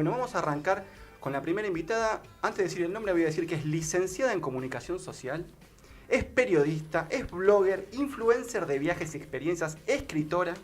Bueno, vamos a arrancar con la primera invitada. Antes de decir el nombre, voy a decir que es licenciada en comunicación social, es periodista, es blogger, influencer de viajes y experiencias, escritora,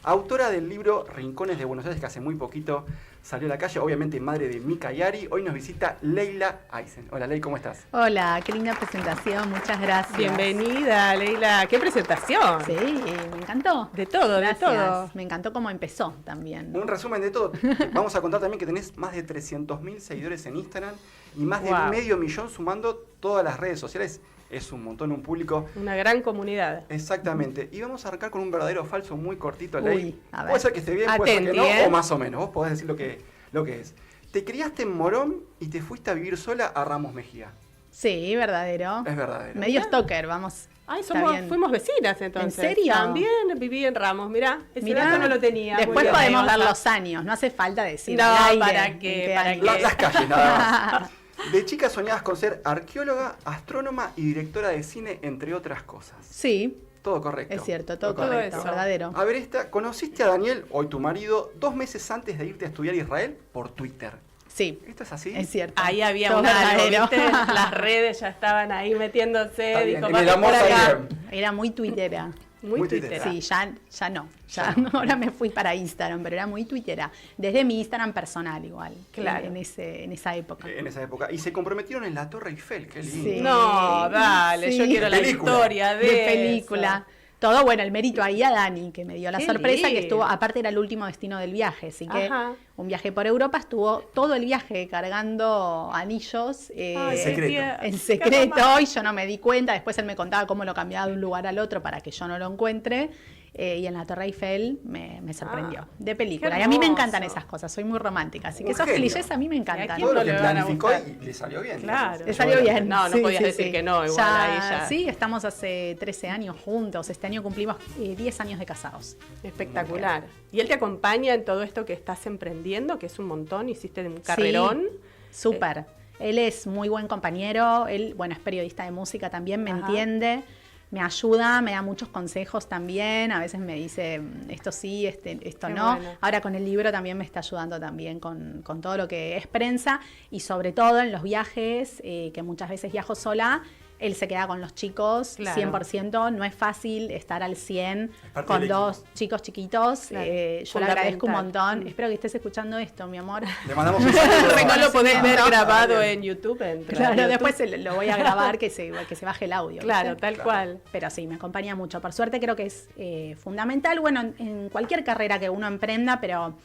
autora del libro Rincones de Buenos Aires, que hace muy poquito salió a la calle, obviamente madre de Mika y Ari. Hoy nos visita Leila Aysen. Hola, Ley, ¿cómo estás? Hola, qué linda presentación, muchas gracias. Bienvenida, Leila. ¿Qué presentación? Sí, me encantó. De todo, Gracias. de todo. Me encantó cómo empezó también. Un resumen de todo. Vamos a contar también que tenés más de 300.000 seguidores en Instagram y más de Wow. 500.000 sumando todas las redes sociales. Es un montón, un público. Una gran comunidad. Exactamente. Y vamos a arrancar con un verdadero o falso muy cortito, Ley. Uy, a ver. Puede ser que esté bien, puede ser que Atenti, no, o más o menos. Vos podés decir lo que es. Te criaste en Morón y te fuiste a vivir sola a Ramos Mejía. Sí, verdadero. Es verdadero. Medio stalker, vamos. Ay, Está bien. fuimos vecinas entonces. ¿En serio? También viví en Ramos, mirá. Ese Mirá, dato no lo tenía. Después Muy bien. podemos ver Vamos a- los años, no hace falta decir. No, al aire ¿para qué? en qué ¿Para año. qué? Las calles, nada más. De chica soñabas con ser arqueóloga, astrónoma y directora de cine, entre otras cosas. Sí, Todo correcto. es cierto, todo Todo correcto, eso. verdadero. A ver, conociste a Daniel, hoy tu marido, 2 meses antes de irte a estudiar a Israel por Twitter. Sí, ¿Esto es así? es cierto. Ahí había Todo un algo, verdadero. ¿viste? Las redes ya estaban ahí metiéndose. Está bien, Dijo, en "Vamos el amor por se acá". vive. Era muy tuitera. Muy Muy tuitera. tuitera. Sí, ya no. Ya no. Ahora me fui para Instagram, pero era muy tuitera. Desde mi Instagram personal igual. Claro. En esa época. En esa época. Y se comprometieron en la Torre Eiffel, qué lindo. Sí. No, dale, Sí. yo quiero la Película. historia De película. eso. Todo, bueno, el mérito ahí a Dani, que me dio la Qué sorpresa, que lindo. estuvo, aparte era el último destino del viaje, así que Ajá. un viaje por Europa, estuvo todo el viaje cargando anillos Ay, En secreto. en secreto, y yo no me di cuenta, después él me contaba cómo lo cambiaba de un lugar al otro para que yo no lo encuentre, y en la Torre Eiffel me sorprendió, Ah, de película. qué Y a mí me hermoso. encantan esas cosas, soy muy romántica, así que Un esos genio. clichés a mí me ¿Y a encantan. quién Todo lo no que le van a planificó gustar? y le salió bien. Claro. digamos. Le salió bien. No, no podías decir que no, igual ahí ya. Sí, estamos hace 13 años juntos. Este año cumplimos 10 años de casados. Espectacular. ¿Y él te acompaña en todo esto que estás emprendiendo, que es un montón? Hiciste un carrerón. Súper. Él es muy buen compañero. Él, bueno, es periodista de música también, me Ajá. entiende. Me ayuda, me da muchos consejos también. A veces me dice, esto sí, esto Qué no. bueno. Ahora con el libro también me está ayudando también con todo lo que es prensa. Y sobre todo en los viajes, que muchas veces viajo sola. Él se queda con los chicos, Claro. 100%. No es fácil estar al 100 parte con del dos equipo. chicos chiquitos. Claro. Yo le agradezco un Fundamental. montón. Espero que estés escuchando esto, mi amor. Le mandamos un saludo. Después lo podés ver No. grabado en YouTube. Claro, YouTube. después lo voy a grabar, que se baje el audio. Claro, ¿viste? tal Claro. cual. Pero sí, me acompaña mucho. Por suerte creo que es fundamental, bueno, en cualquier carrera que uno emprenda, pero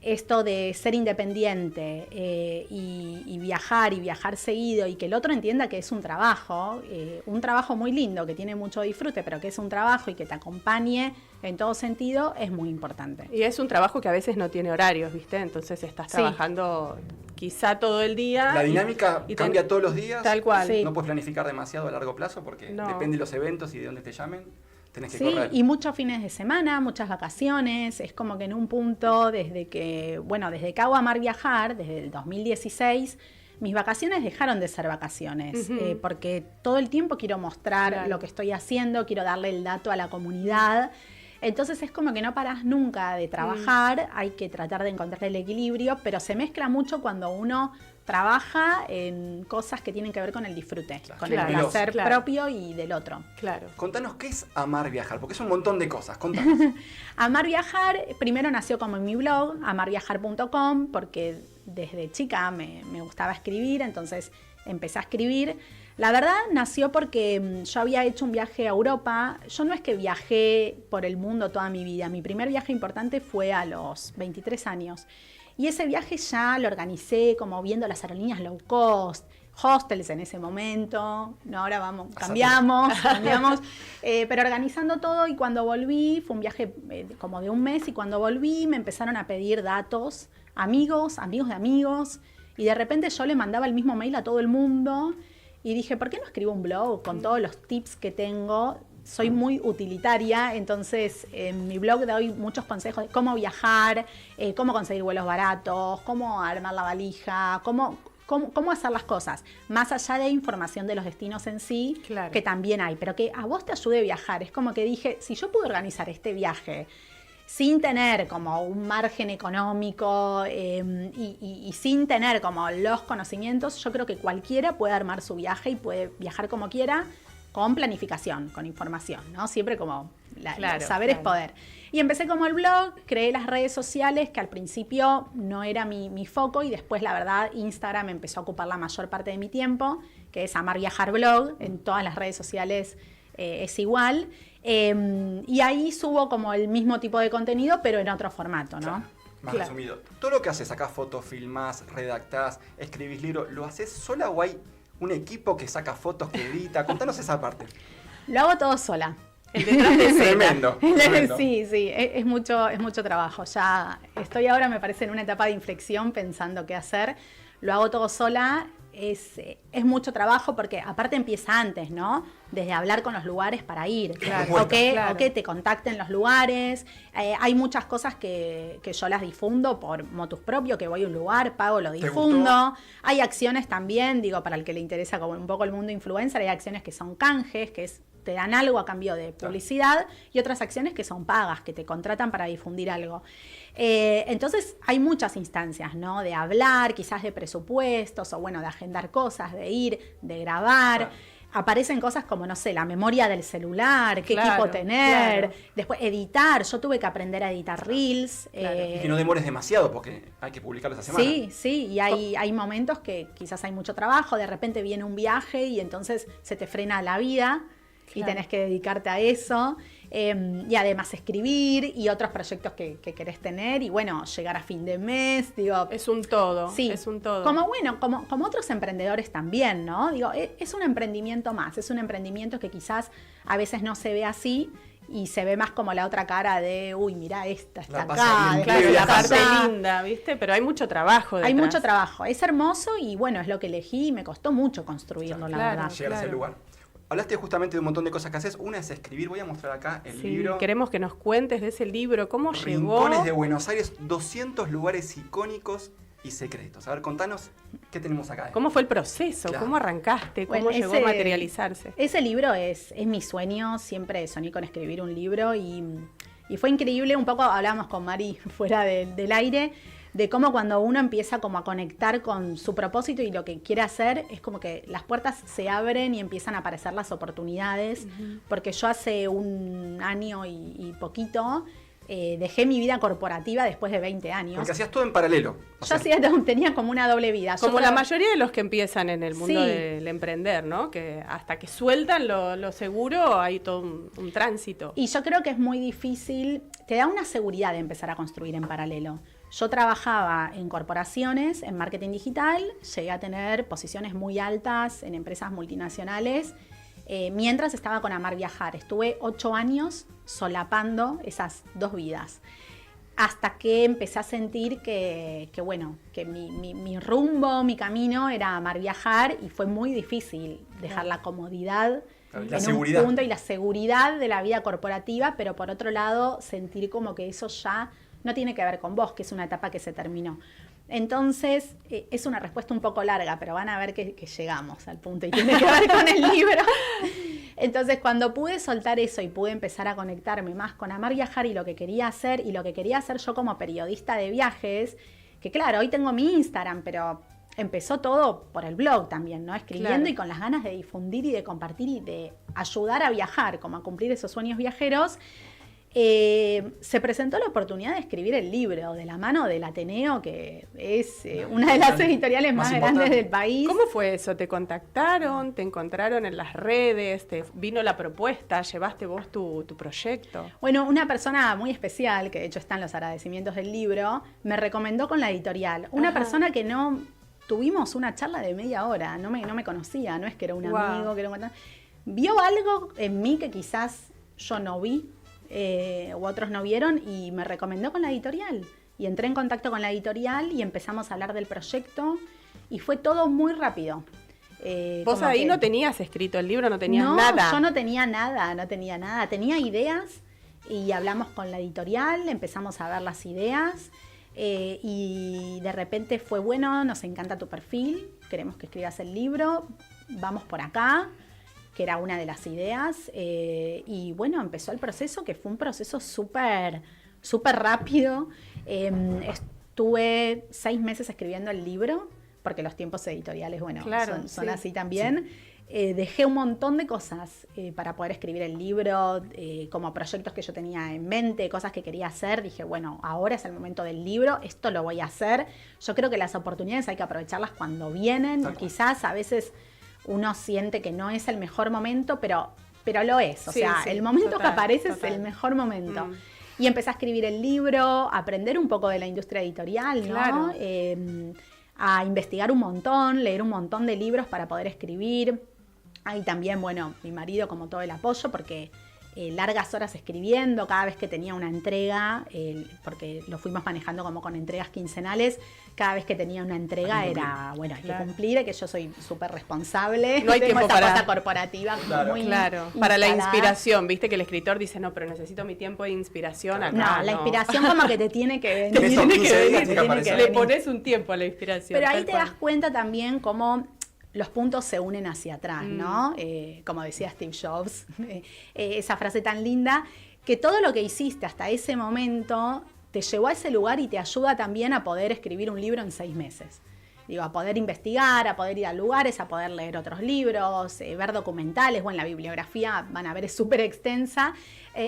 esto de ser independiente y viajar seguido y que el otro entienda que es un trabajo muy lindo, que tiene mucho disfrute, pero que es un trabajo y que te acompañe en todo sentido, es muy importante. Y es un trabajo que a veces no tiene horarios, ¿viste? Entonces estás Sí. trabajando quizá todo el día. La dinámica y cambia todos los días. Tal cual. Sí. No puedes planificar demasiado a largo plazo porque No. depende de los eventos y de dónde te llamen. Tenés que Sí, correr. y muchos fines de semana, muchas vacaciones. Es como que en un punto, desde que hago Amar Viajar, desde el 2016, mis vacaciones dejaron de ser vacaciones, Ujú. porque todo el tiempo quiero mostrar Claro. lo que estoy haciendo, quiero darle el dato a la comunidad. Entonces es como que no parás nunca de trabajar, hay que tratar de encontrar el equilibrio, pero se mezcla mucho cuando uno trabaja en cosas que tienen que ver con el disfrute, Claro. con Claro. el placer Claro. propio y del otro. Claro. Contanos qué es amar viajar, porque es un montón de cosas. Contanos. Amar Viajar, primero nació como en mi blog, amarviajar.com, porque desde chica me gustaba escribir, entonces empecé a escribir. La verdad nació porque yo había hecho un viaje a Europa. Yo no es que viajé por el mundo toda mi vida. Mi primer viaje importante fue a los 23 años. Y ese viaje ya lo organicé como viendo las aerolíneas low cost, hostels en ese momento. No, ahora vamos, cambiamos. Pero organizando todo, y cuando volví, fue un viaje como de un mes, y cuando volví me empezaron a pedir datos, amigos de amigos, y de repente yo le mandaba el mismo mail a todo el mundo. Y dije, ¿por qué no escribo un blog con todos los tips que tengo? Soy muy utilitaria, entonces en mi blog doy muchos consejos de cómo viajar, cómo conseguir vuelos baratos, cómo armar la valija, cómo hacer las cosas. Más allá de información de los destinos en sí, Claro. que también hay, pero que a vos te ayude a viajar. Es como que dije, si yo puedo organizar este viaje sin tener como un margen económico y sin tener como los conocimientos, yo creo que cualquiera puede armar su viaje y puede viajar como quiera, con planificación, con información, ¿no? Siempre como saber es poder. Y empecé como el blog, creé las redes sociales, que al principio no era mi foco, y después, la verdad, Instagram empezó a ocupar la mayor parte de mi tiempo, que es Amar Viajar Blog. En todas las redes sociales es igual. Y ahí subo como el mismo tipo de contenido, pero en otro formato, ¿no? Claro, más resumido. Todo lo que haces, sacás fotos, filmás, redactás, escribís libros, ¿lo haces sola o hay un equipo que saca fotos, que edita? Contanos esa parte. Lo hago todo sola. El detrás de escena. Tremendo. Sí, es mucho trabajo. Ya estoy ahora, me parece, en una etapa de inflexión pensando qué hacer. Lo hago todo sola. Es mucho trabajo porque aparte empieza antes, ¿no? Desde hablar con los lugares para ir. Claro. O que te contacten los lugares. Hay muchas cosas que yo las difundo por motus propio, que voy a un lugar, pago, lo difundo. Hay acciones también, digo, para el que le interesa como un poco el mundo influencer, hay acciones que son canjes, te dan algo a cambio de publicidad, y otras acciones que son pagas, que te contratan para difundir algo. Entonces hay muchas instancias, ¿no? De hablar, quizás de presupuestos, o bueno, de agendar cosas, de ir, de grabar. Aparecen cosas como, no sé, la memoria del celular, qué equipo tener, después editar. Yo tuve que aprender a editar reels. Y que no demores demasiado porque hay que publicarlo esa semana. Sí, y hay momentos que quizás hay mucho trabajo, de repente viene un viaje y entonces se te frena la vida. Y tenés que dedicarte a eso, y además escribir y otros proyectos que querés tener, y bueno, llegar a fin de mes, digo. Es un todo, sí, es un todo. Como otros emprendedores también, ¿no? Digo, es un emprendimiento más, es un emprendimiento que quizás a veces no se ve así, y se ve más como la otra cara de, uy, mirá, esta está acá. Claro, la parte linda, ¿viste? Pero hay mucho trabajo detrás. Hay mucho trabajo, es hermoso y bueno, es lo que elegí y me costó mucho construirlo, la verdad. Llegar a ese lugar. Hablaste justamente de un montón de cosas que haces. Una es escribir. Voy a mostrar acá el libro. Queremos que nos cuentes de ese libro. ¿Cómo llegó? Rincones de Buenos Aires, 200 lugares icónicos y secretos. A ver, contanos qué tenemos acá. ¿Cómo fue el proceso? Claro. ¿Cómo arrancaste? ¿Cómo llegó a materializarse? Ese libro es mi sueño. Siempre soñé con escribir un libro y fue increíble. Un poco hablábamos con Mari fuera del aire, de cómo cuando uno empieza como a conectar con su propósito y lo que quiere hacer, es como que las puertas se abren y empiezan a aparecer las oportunidades. Porque yo hace un año y poquito dejé mi vida corporativa después de 20 años. Porque hacías todo en paralelo. Tenía como una doble vida. Como la mayoría de los que empiezan en el mundo del emprender, ¿no? Que hasta que sueltan lo seguro hay todo un tránsito. Y yo creo que es muy difícil, te da una seguridad de empezar a construir en paralelo. Yo trabajaba en corporaciones, en marketing digital, llegué a tener posiciones muy altas en empresas multinacionales, mientras estaba con Amar Viajar. Estuve 8 años solapando esas dos vidas, hasta que empecé a sentir que mi rumbo, mi camino era Amar Viajar, y fue muy difícil dejar la comodidad un punto y la seguridad de la vida corporativa, pero por otro lado sentir como que eso ya no tiene que ver con vos, que es una etapa que se terminó. Entonces, es una respuesta un poco larga, pero van a ver que llegamos al punto y tiene que ver con el libro. Entonces, cuando pude soltar eso y pude empezar a conectarme más con Amar Viajar y lo que quería hacer, y lo que quería hacer yo como periodista de viajes, que claro, hoy tengo mi Instagram, pero empezó todo por el blog también, ¿no? Escribiendo y con las ganas de difundir y de compartir y de ayudar a viajar, como a cumplir esos sueños viajeros. Se presentó la oportunidad de escribir el libro de la mano del Ateneo, que es una de las editoriales más grandes del país. ¿Cómo fue eso? ¿Te contactaron? ¿Te encontraron en las redes? ¿Te vino la propuesta? ¿Llevaste vos tu proyecto? Bueno, una persona muy especial, que de hecho está en los agradecimientos del libro, me recomendó con la editorial. Una persona que no... Tuvimos una charla de media hora, no me conocía, no es que era un amigo, que era un... Vio algo en mí que quizás yo no vi, u otros no vieron, y me recomendó con la editorial. Y entré en contacto con la editorial y empezamos a hablar del proyecto, y fue todo muy rápido. ¿Vos ahí no tenías escrito el libro, no tenías nada? Yo no tenía nada. Tenía ideas y hablamos con la editorial, empezamos a ver las ideas. Y de repente fue, bueno, nos encanta tu perfil, queremos que escribas el libro, vamos por acá, que era una de las ideas, y bueno, empezó el proceso, que fue un proceso súper súper rápido. Estuve 6 meses escribiendo el libro, porque los tiempos editoriales, bueno, claro, son sí, así también. Dejé un montón de cosas para poder escribir el libro, como proyectos que yo tenía en mente, cosas que quería hacer. Dije, bueno, ahora es el momento del libro, esto lo voy a hacer. Yo creo que las oportunidades hay que aprovecharlas cuando vienen. Quizás a veces uno siente que no es el mejor momento, pero lo es. O sea, el momento que aparece es el mejor momento. Y empecé a escribir el libro, a aprender un poco de la industria editorial, ¿no? Claro. A investigar un montón, leer un montón de libros para poder escribir. Ahí también, bueno, mi marido como todo el apoyo, porque largas horas escribiendo, cada vez que tenía una entrega, porque lo fuimos manejando como con entregas quincenales, cada vez que tenía una entrega era, bueno, hay que cumplir, que yo soy súper responsable. No hay tiempo esa para cosa corporativa muy para la instalada. inspiración, viste que el escritor dice, no, pero necesito mi tiempo de inspiración acá. No, la inspiración como que te tiene que venir. Tenés 15 días, te tiene que aparecer. Le pones un tiempo a la inspiración. Pero ahí tal te cual. das cuenta también cómo los puntos se unen hacia atrás, ¿no? Como decía Steve Jobs, esa frase tan linda, que todo lo que hiciste hasta ese momento te llevó a ese lugar y te ayuda también a poder escribir un libro en 6 meses. Digo, a poder investigar, a poder ir a lugares, a poder leer otros libros, ver documentales, bueno, la bibliografía, van a ver, es súper extensa,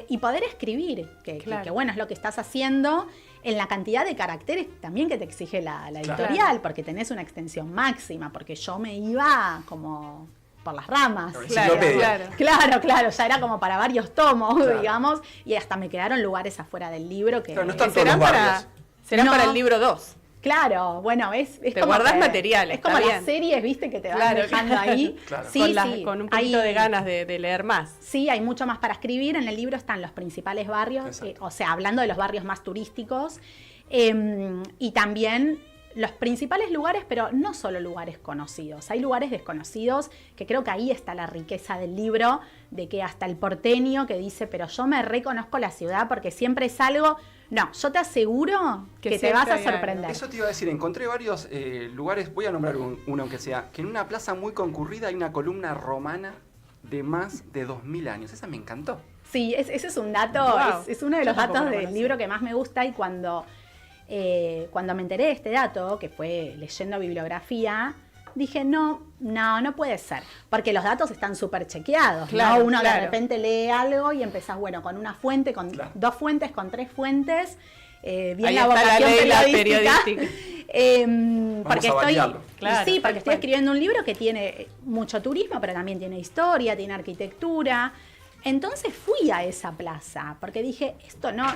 y poder escribir, que bueno, es lo que estás haciendo, en la cantidad de caracteres también que te exige la editorial, porque tenés una extensión máxima, porque yo me iba como por las ramas. Claro, ya era como para varios tomos, digamos, y hasta me quedaron lugares afuera del libro que... Claro, no están todos los barrios. Serán para el libro 2. Claro, bueno, es te como guardás que, materiales. Es como las series, viste, que te van dejando ahí. Claro. Sí, con un poquito de ganas de leer más. Sí, hay mucho más para escribir. En el libro están los principales barrios, o sea, hablando de los barrios más turísticos, y también los principales lugares, pero no solo lugares conocidos. Hay lugares desconocidos, que creo que ahí está la riqueza del libro, de que hasta el porteño que dice, pero yo me reconozco la ciudad porque siempre salgo. No, yo te aseguro que te vas a sorprender. Eso te iba a decir, encontré varios lugares, voy a nombrar uno aunque sea, que en una plaza muy concurrida hay una columna romana de más de 2000 años. Esa me encantó. Sí, ese es un dato, es uno de los datos del libro que más me gusta, y cuando me enteré de este dato, que fue leyendo bibliografía, dije, no puede ser, porque los datos están súper chequeados, ¿no? Uno de repente lee algo y empezás, bueno, con una fuente, con 2 fuentes, con 3 fuentes, bien ahí la está vocación la periodística. Porque Claro, estoy escribiendo un libro que tiene mucho turismo, pero también tiene historia, tiene arquitectura. Entonces fui a esa plaza, porque dije, esto no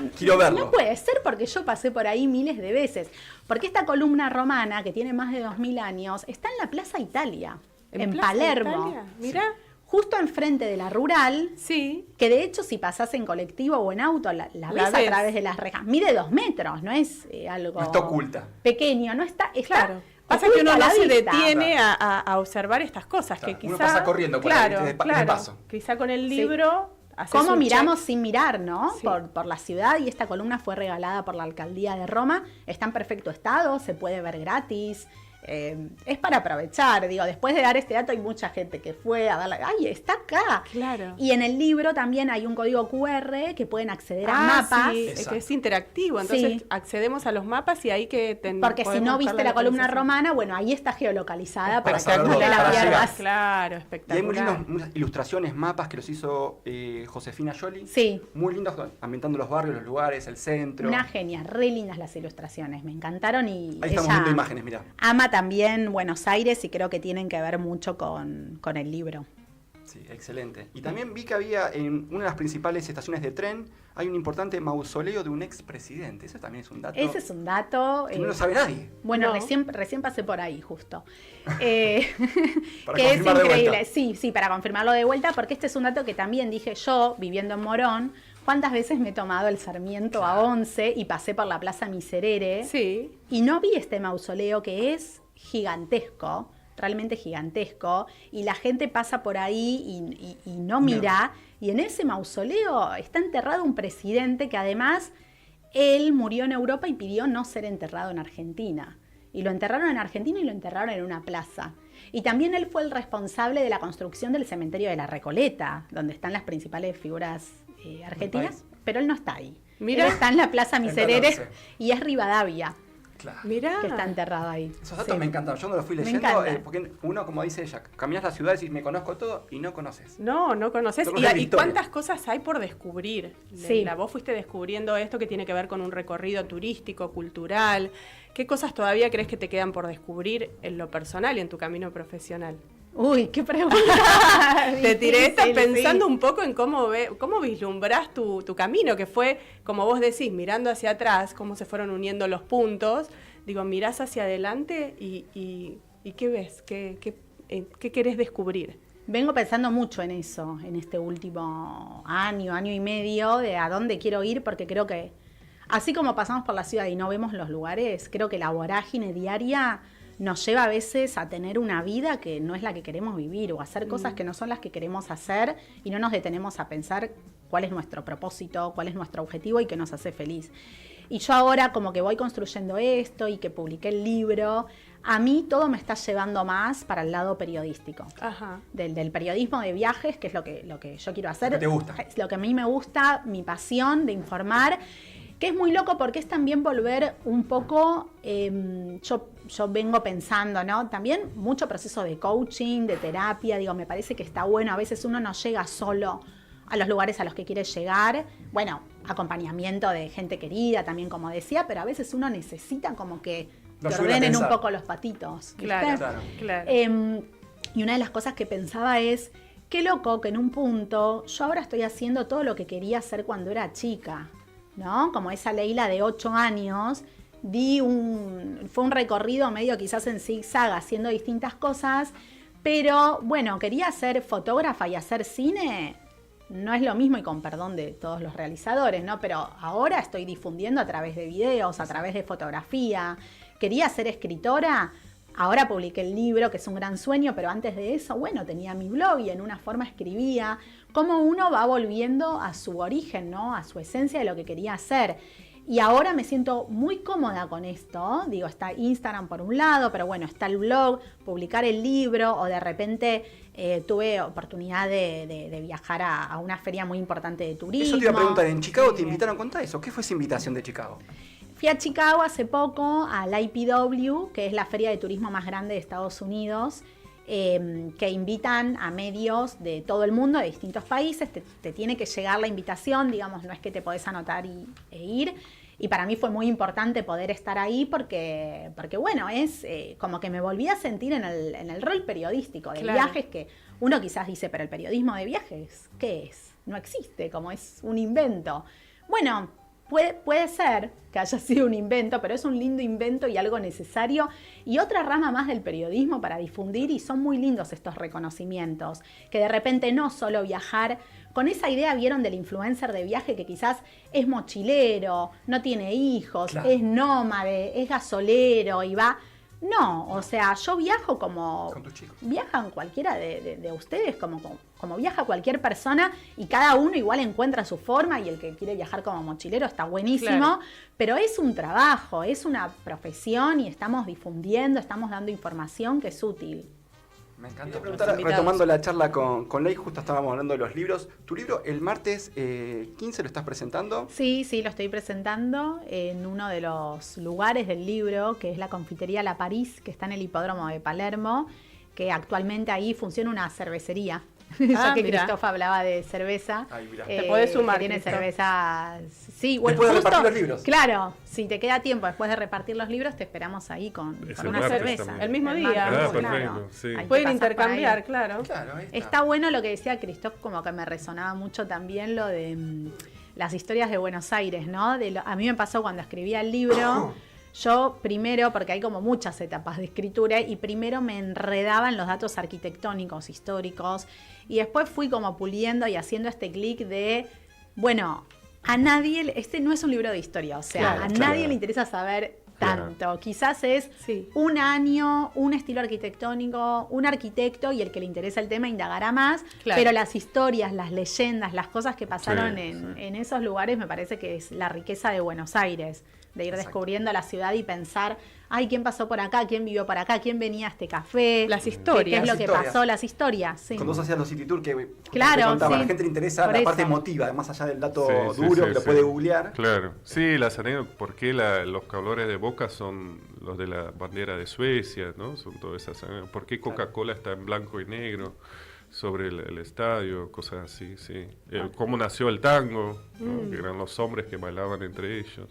puede ser, porque yo pasé por ahí miles de veces. Porque esta columna romana, que tiene más de 2000 años, está en la Plaza Italia, en Palermo. Mira. Justo enfrente de la Rural, que de hecho si pasás en colectivo o en auto, la ves a través de las rejas. Mide 2 metros, no es algo... No está oculta. Pequeño, no está... Claro. Pasa que uno no se detiene a observar estas cosas, que quizá... Uno pasa corriendo por ahí, de paso. Quizá con el libro... ¿Cómo miramos sin mirar, no? Por la ciudad, y esta columna fue regalada por la alcaldía de Roma. Está en perfecto estado, se puede ver gratis. Es para aprovechar, digo, después de dar este dato hay mucha gente que fue a darle, ¡ay, está acá! Claro. Y en el libro también hay un código QR que pueden acceder a mapas. Sí, que es interactivo, entonces accedemos a los mapas y ahí que porque si no viste la columna romana, bueno, ahí está geolocalizada para que no te para la pierdas. Claro, espectacular. Y hay muy lindas ilustraciones, mapas que los hizo Josefina Yoli. Sí. Muy lindos, ambientando los barrios, los lugares, el centro. Una genia, re lindas las ilustraciones, me encantaron. Y ahí estamos viendo imágenes, mirá. Ama también Buenos Aires y creo que tienen que ver mucho con el libro. Sí, excelente. Y también vi que había en una de las principales estaciones de tren, hay un importante mausoleo de un expresidente. Eso también es un dato. Ese es un dato... que no lo sabe nadie. Bueno, recién pasé por ahí, justo. Para que es increíble. Sí, para confirmarlo de vuelta, porque este es un dato que también dije yo, viviendo en Morón. ¿Cuántas veces me he tomado el Sarmiento a 11 y pasé por la Plaza Miserere? Sí. Y no vi este mausoleo que es gigantesco, realmente gigantesco, y la gente pasa por ahí y no mira. Y en ese mausoleo está enterrado un presidente que además él murió en Europa y pidió no ser enterrado en Argentina. Y lo enterraron en Argentina y lo enterraron en una plaza. Y también él fue el responsable de la construcción del cementerio de la Recoleta, donde están las principales figuras argentinas. pero él no está ahí. Mira. Él está en la Plaza Miserere 14. y es Rivadavia, Claro. Mirá. que está enterrado ahí. Esos datos Sí. me encantan. Yo no los fui Me leyendo encanta. porque uno, como dice ella, caminas la ciudad y decís, me conozco todo y no conoces. No conoces. No conoces la ¿Y historia. cuántas cosas hay por descubrir? Sí. Leila, vos fuiste descubriendo esto que tiene que ver con un recorrido turístico, cultural. ¿Qué cosas todavía crees que te quedan por descubrir en lo personal y en tu camino profesional? Uy, qué pregunta. Te tiré esta difícil, pensando sí. un poco en cómo vislumbrás tu camino, que fue, como vos decís, mirando hacia atrás, cómo se fueron uniendo los puntos. Digo, mirás hacia adelante y ¿qué ves? ¿Qué querés descubrir? Vengo pensando mucho en eso, en este último año y medio, de a dónde quiero ir, porque creo que, así como pasamos por la ciudad y no vemos los lugares, creo que la vorágine diaria nos lleva a veces a tener una vida que no es la que queremos vivir, o hacer cosas que no son las que queremos hacer, y no nos detenemos a pensar cuál es nuestro propósito, cuál es nuestro objetivo y qué nos hace feliz. Y yo ahora, como que voy construyendo esto y que publiqué el libro, a mí todo me está llevando más para el lado periodístico. Ajá. Del periodismo de viajes, que es lo que yo quiero hacer. Lo que te gusta. Es lo que a mí me gusta, mi pasión de informar, que es muy loco porque es también volver un poco, yo vengo pensando, ¿no? También mucho proceso de coaching, de terapia, digo, me parece que está bueno, a veces uno no llega solo a los lugares a los que quiere llegar, bueno, acompañamiento de gente querida también, como decía, pero a veces uno necesita como que Lo te ayuda a ordenen un pensar. poco los patitos, ¿viste? Claro. Y una de las cosas que pensaba es, qué loco que en un punto yo ahora estoy haciendo todo lo que quería hacer cuando era chica, ¿no? Como esa Leila de 8 años, fue un recorrido medio quizás en zigzag haciendo distintas cosas, pero bueno, quería ser fotógrafa y hacer cine. No es lo mismo, y con perdón de todos los realizadores, ¿no? Pero ahora estoy difundiendo a través de videos, a través de fotografía. Quería ser escritora, ahora publiqué el libro, que es un gran sueño, pero antes de eso, bueno, tenía mi blog y en una forma escribía. Cómo uno va volviendo a su origen, ¿no? A su esencia de lo que quería hacer. Y ahora me siento muy cómoda con esto. Digo, está Instagram por un lado, pero bueno, está el blog, publicar el libro, o de repente tuve oportunidad de viajar a una feria muy importante de turismo. Eso te iba a preguntar, ¿en Chicago te Sí. invitaron? Contá eso. ¿Qué fue esa invitación de Chicago? Fui a Chicago hace poco, al IPW, que es la feria de turismo más grande de Estados Unidos, que invitan a medios de todo el mundo, de distintos países. Te tiene que llegar la invitación, digamos, no es que te podés anotar e ir. Y para mí fue muy importante poder estar ahí porque bueno, es como que me volví a sentir en el rol periodístico de Claro. viajes, que uno quizás dice, pero el periodismo de viajes, ¿qué es? No existe, como es un invento. Bueno, puede ser que haya sido un invento, pero es un lindo invento y algo necesario. Y otra rama más del periodismo para difundir, y son muy lindos estos reconocimientos, que de repente no solo viajar, con esa idea vieron del influencer de viaje que quizás es mochilero, no tiene hijos, Claro. es nómade, es gasolero y va... No, o sea, yo viajo como Con tus chicos. viajan cualquiera de ustedes, como viaja cualquier persona, y cada uno igual encuentra su forma, y el que quiere viajar como mochilero está buenísimo, Claro. pero es un trabajo, es una profesión, y estamos difundiendo, estamos dando información que es útil. Me encanta Los preguntar, invitados. retomando la charla con Ley, justo estábamos hablando de los libros. Tu libro, el martes 15 lo estás presentando. Sí, lo estoy presentando en uno de los lugares del libro, que es la confitería La París, que está en el hipódromo de Palermo, que actualmente ahí funciona una cervecería. Ya que mirá. Cristóf hablaba de cerveza. Ay, mirá. Te podés sumar, que tiene Cristóf. cervezas. Sí, Después de repartir los libros. Claro, si te queda tiempo después de repartir los libros, te esperamos ahí con Es con el una martes cerveza. también. El mismo El día. martes, Ah, claro. perfecto, sí. Hay que Pueden pasar por intercambiar, ahí. claro. Claro, ahí Está bueno lo que decía Cristóf, como que me resonaba mucho también lo de las historias de Buenos Aires, ¿no? A mí me pasó cuando escribía el libro, yo primero, porque hay como muchas etapas de escritura, y primero me enredaba en los datos arquitectónicos, históricos, y después fui como puliendo y haciendo este clic de, bueno, a nadie, este no es un libro de historia, o sea, Claro, a claro. nadie le interesa saber tanto. Quizás es Sí. un año, un estilo arquitectónico, un arquitecto, y el que le interesa el tema indagará más, Claro. pero las historias, las leyendas, las cosas que pasaron Sí, en esos lugares me parece que es la riqueza de Buenos Aires, de ir Exacto. descubriendo la ciudad y pensar, ay, ¿quién pasó por acá? ¿Quién vivió por acá? ¿Quién venía a este café? Las ¿Qué historias. es lo Las que historias. pasó? Las historias, sí. Cuando vos hacías los city tour, que Claro, te contaba, a la sí. gente le interesa Por la parte eso. emotiva, más allá del dato Sí, duro sí, que lo sí. puede googlear. Claro, sí, las anécdotas, ¿por qué los colores de Boca son los de la bandera de Suecia, ¿no? Son todas esas anécdotas. ¿Por qué Coca-Cola está en blanco y negro sobre el estadio? Cosas así, sí. ¿Cómo nació el tango? ¿No? Que eran los hombres que bailaban entre ellos.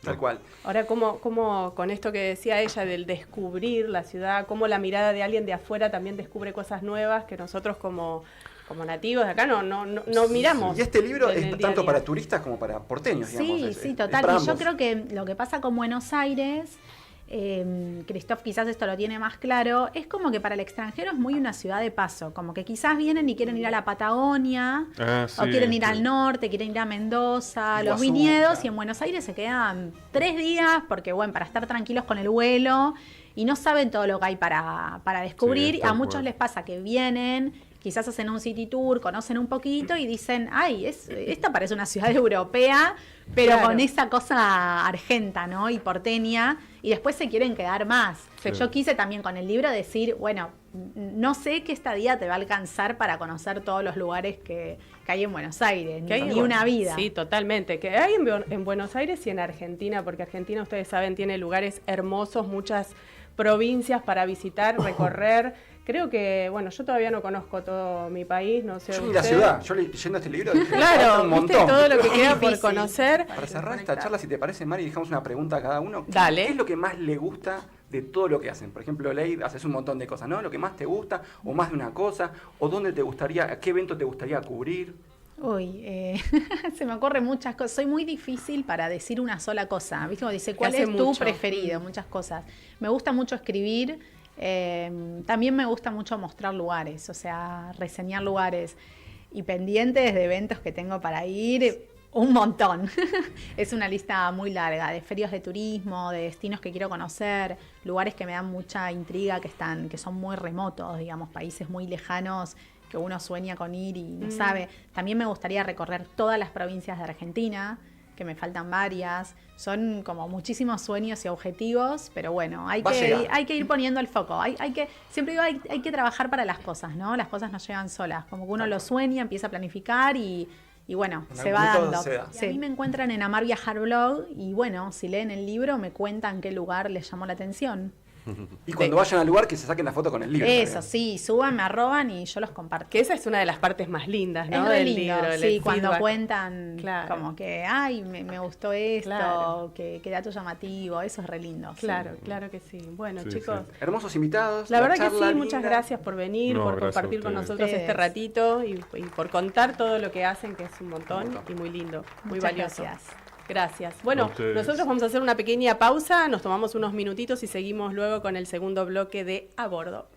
Tal cual. Ahora, ¿cómo con esto que decía ella del descubrir la ciudad, cómo la mirada de alguien de afuera también descubre cosas nuevas que nosotros como nativos de acá no miramos? Y este libro en el es día a tanto día. para turistas como para porteños, digamos. Sí, es sí, para total. Y yo ambos. creo que lo que pasa con Buenos Aires, Christoph quizás esto lo tiene más claro, es como que para el extranjero es muy una ciudad de paso, como que quizás vienen y quieren ir a la Patagonia, o quieren ir al norte, quieren ir a Mendoza, Iguazú, los viñedos, claro. y en Buenos Aires se quedan 3 días, porque bueno, para estar tranquilos con el vuelo, y no saben todo lo que hay para descubrir. Sí, A tal muchos cual. les pasa que vienen, quizás hacen un city tour, conocen un poquito y dicen, ay, esta parece una ciudad europea, pero Claro. con esa cosa argenta, ¿no? Y porteña, y después se quieren quedar más. Sí. Yo quise también con el libro decir, bueno, no sé qué estadía te va a alcanzar para conocer todos los lugares que hay en Buenos Aires, Que hay ni una vida. Sí, totalmente. Que hay en Buenos Aires y en Argentina, porque Argentina, ustedes saben, tiene lugares hermosos, muchas provincias para visitar, recorrer. Creo que, bueno, yo todavía no conozco todo mi país, no sé. Yo ni la usted. ciudad, yo leyendo este libro, dije, falta Claro, un viste montón. todo lo que Es queda por difícil. conocer. Para cerrar esta charla, si te parece, Mari, dejamos una pregunta a cada uno. Dale. ¿Qué es lo que más le gusta de todo lo que hacen? Por ejemplo, Ley, haces un montón de cosas, ¿no? Lo que más te gusta, o más de una cosa, o dónde te gustaría, qué evento te gustaría cubrir. Uy, se me ocurren muchas cosas. Soy muy difícil para decir una sola cosa. ¿Viste? Como dice, ¿cuál hace es tu mucho. preferido? Muchas cosas. Me gusta mucho escribir. También me gusta mucho mostrar lugares, o sea, reseñar lugares. Y pendientes de eventos que tengo para ir, un montón. Es una lista muy larga de ferias de turismo, de destinos que quiero conocer, lugares que me dan mucha intriga, que son muy remotos, digamos, países muy lejanos que uno sueña con ir y no sabe. También me gustaría recorrer todas las provincias de Argentina, que me faltan varias. Son como muchísimos sueños y objetivos, pero bueno, hay Va a llegar. que ir poniendo el foco. Siempre digo, hay que trabajar para las cosas, ¿no? Las cosas no llegan solas. Como que uno lo sueña, empieza a planificar y bueno, En se algún va momento dando. se da. Y a mí me encuentran en Amar Viajar Blog y bueno, si leen el libro me cuentan qué lugar les llamó la atención. Y cuando vayan al lugar, que se saquen la foto con el libro. Eso, también. sí, suban, me arroban y yo los comparto. Que esa es una de las partes más lindas, ¿no? Es re del lindo, libro. el sí, cuando feedback. cuentan Claro. como que, ay, me gustó esto, Claro. que dato llamativo, eso es re lindo. sí. Claro, claro que sí. Bueno, Sí, chicos, sí. Hermosos invitados. la verdad que charla sí, muchas linda. gracias por venir, No, por gracias a compartir con ustedes. nosotros este Ustedes. ratito y por contar todo lo que hacen, que es un montón Un montón. y muy lindo, muy Muchas valioso. gracias. Gracias. Bueno, A ustedes. nosotros vamos a hacer una pequeña pausa, nos tomamos unos minutitos y seguimos luego con el segundo bloque de A Bordo.